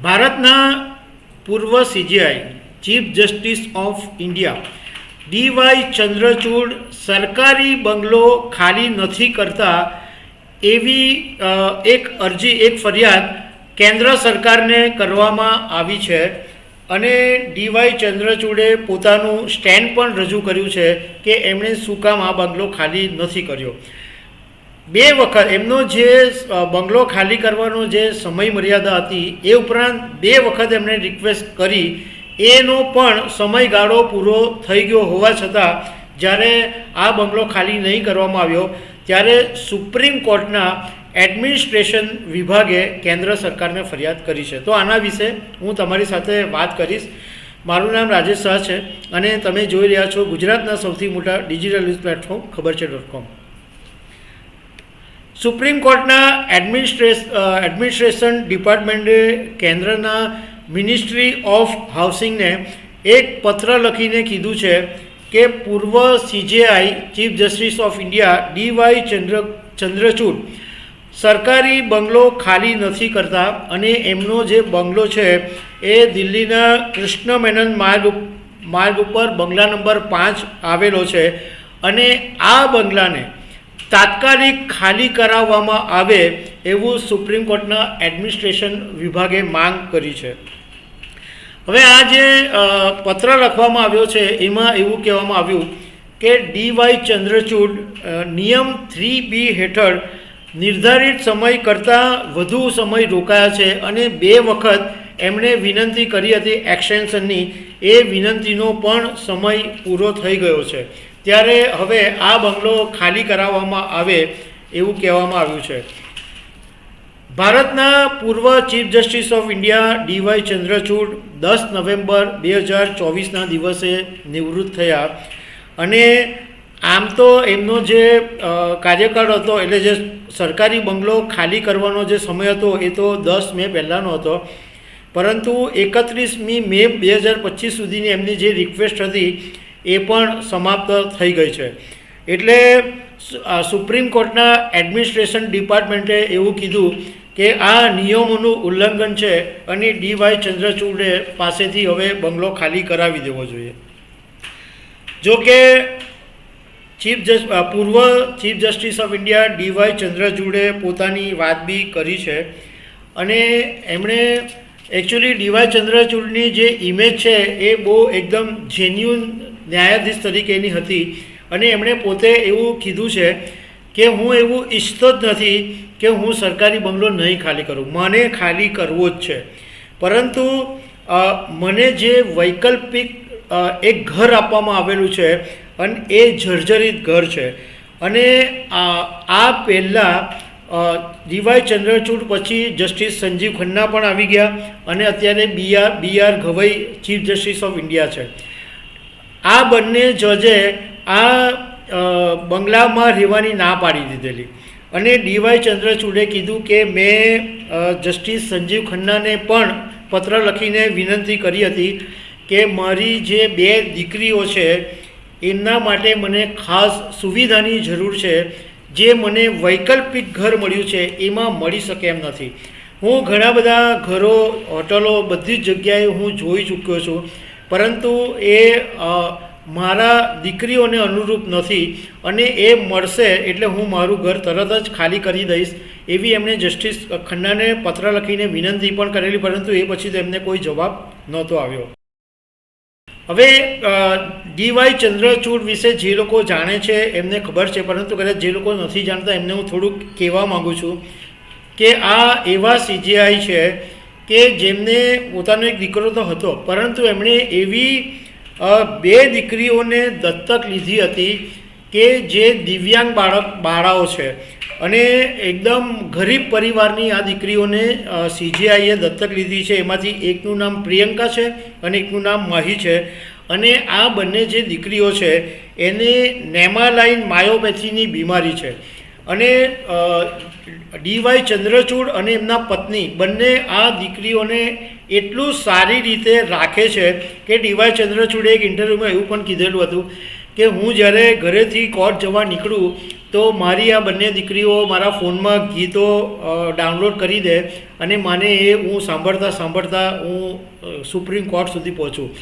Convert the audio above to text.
ભારતના પૂર્વ CJI chief justice of India DY Chandrachud સરકારી બંગલો ખાલી નથી કરતા એવી એક અરજી, એક ફરિયાદ કેન્દ્ર સરકારને કરવામાં આવી છે અને ડીવાય ચંદ્રચૂડે પોતાનું સ્ટેન્ડ પણ રજૂ કર્યું છે કે એમણે શું કામ આ બંગલો ખાલી નથી કર્યો. બે વખત એમનો જે બંગલો ખાલી કરવાનો જે સમય મર્યાદા હતી એ ઉપરાંત બે વખત એમણે રિક્વેસ્ટ કરી, એનો પણ સમયગાળો પૂરો થઈ ગયો હોવા છતાં જ્યારે આ બંગલો ખાલી નહીં કરવામાં આવ્યો ત્યારે સુપ્રીમ કોર્ટના એડમિનિસ્ટ્રેશન વિભાગે કેન્દ્ર સરકારને ફરિયાદ કરી છે. તો આના વિશે હું તમારી સાથે વાત કરીશ. મારું નામ રાજેશ શાહ છે અને તમે જોઈ રહ્યા છો ગુજરાતના સૌથી મોટા ડિજિટલ ન્યૂઝ પ્લેટફોર્મ ખબર છે.com. સુપ્રીમ કોર્ટના એડમિનિસ્ટ્રેશન ડિપાર્ટમેન્ટે કેન્દ્રના મિનિસ્ટ્રી ઓફ હાઉસિંગને એક પત્ર લખીને કીધું છે કે પૂર્વ CJI chief justice of India DY Chandrachud સરકારી બંગલો ખાલી નથી કરતા અને એમનો જે બંગલો છે એ દિલ્હીના કૃષ્ણ મેનન માર્ગ ઉપર બંગલા નંબર 5 આવેલો છે અને આ બંગલાને તાત્કાલિક ખાલી કરાવવામાં આવે એવું સુપ્રીમ કોર્ટના એડમિનિસ્ટ્રેશન વિભાગે માંગ કરી છે. હવે આ જે પત્ર લખવામાં આવ્યો છે એમાં એવું કહેવામાં આવ્યું કે ડીવાય ચંદ્રચૂડ નિયમ 3B હેઠળ નિર્ધારિત સમય કરતાં વધુ સમય રોકાયા છે અને બે વખત એમણે વિનંતી કરી હતી એક્સટેન્શનની, એ વિનંતીનો પણ સમય પૂરો થઈ ગયો છે. ત્યારે હવે આ બંગલો ખાલી કરાવવામાં આવે એવું કહેવામાં આવ્યું છે. ભારતના પૂર્વ chief justice of India DY Chandrachud 10 November 2024ના દિવસે નિવૃત્ત થયા અને આમ તો એમનો જે કાર્યકાળ હતો એટલે જે સરકારી બંગલો ખાલી કરવાનો જે સમય હતો એ તો 10 મે પહેલાંનો હતો, પરંતુ 31મી મે 2025 સુધીની એમની જે રિક્વેસ્ટ હતી એ પણ સમાપ્ત થઈ ગઈ છે. એટલે સુપ્રીમ કોર્ટના એડમિનિસ્ટ્રેશન ડિપાર્ટમેન્ટે એવું કીધું કે આ નિયમોનું ઉલ્લંઘન છે અને ડીવાય ચંદ્રચૂડે પાસેથી હવે બંગલો ખાલી કરાવી દેવો જોઈએ. જો કે પૂર્વ chief justice of India D Y ચંદ્રચૂડે પોતાની વાત બી કરી છે અને એમણે એકચ્યુઅલી ડીવાય ચંદ્રચૂડની જે ઇમેજ છે એ બહુ એકદમ જેન્યુઅન ન્યાયાધીશ તરીકેની હતી અને એમણે પોતે એવું કીધું છે કે હું એવું ઈચ્છતો જ નથી કે હું સરકારી બંગલો નહીં ખાલી કરું, મને ખાલી કરવો જ છે, પરંતુ મને જે વૈકલ્પિક એક ઘર આપવામાં આવેલું છે અને એ જર્જરિત ઘર છે અને આ પહેલાં ડીવાય ચંદ્રચૂડ પછી જસ્ટિસ સંજીવ ખન્ના પણ આવી ગયા અને અત્યારે B R. Gavai chief justice of India છે. આ બંને જજે આ બંગલામાં રહેવાની ના પાડી દીધેલી અને ડીવાય ચંદ્રચૂડે કીધું કે મેં જસ્ટિસ સંજીવ ખન્નાને પણ પત્ર લખીને વિનંતી કરી હતી કે મારી જે 2 દીકરીઓ છે એમના માટે મને ખાસ સુવિધાની જરૂર છે, જે મને વૈકલ્પિક ઘર મળ્યું છે એમાં મળી શકે એમ નથી. હું ઘણા બધા ઘરો, હોટલો બધી જ જગ્યાએ હું જોઈ ચૂક્યો છું, પરંતુ એ મારા દીકરીઓને અનુરૂપ નથી અને એ મળશે એટલે હું મારું ઘર તરત જ ખાલી કરી દઈશ એવી એમણે જસ્ટિસ ખન્નાને પત્ર લખીને વિનંતી પણ કરેલી, પરંતુ એ પછી તો એમને કોઈ જવાબ નહોતો આવ્યો. હવે ડીવાય ચંદ્રચૂડ વિશે જે લોકો જાણે છે એમને ખબર છે, પરંતુ કદાચ જે લોકો નથી જાણતા એમને હું થોડુંક કહેવા માગું છું કે આ એવા સીજીઆઈ છે કે જેમને પોતાનો એક દીકરો તો હતો, પરંતુ એમણે એવી 2 દીકરીઓને દત્તક લીધી હતી કે જે દિવ્યાંગ બાળાઓ છે અને એકદમ ગરીબ પરિવારની આ દીકરીઓને સીજીઆઈએ દત્તક લીધી છે. એમાંથી એકનું નામ પ્રિયંકા છે અને એકનું નામ માહી છે અને આ બંને જે દીકરીઓ છે એને નેમાલાઇન માયોપેથીની બીમારી છે અને ડીવાય ચંદ્રચૂડ અને એમના પત્ની બંને આ દીકરીઓને એટલું સારી રીતે રાખે છે કે ડીવાય ચંદ્રચૂડે એક ઇન્ટરવ્યૂમાં એવું પણ કીધેલું હતું કે હું જ્યારે ઘરેથી કોર્ટ જવા નીકળું તો મારી આ બંને દીકરીઓ મારા ફોનમાં ગીતો ડાઉનલોડ કરી દે અને મને એ હું સાંભળતા સાંભળતા હું સુપ્રીમ કોર્ટ સુધી પહોંચું.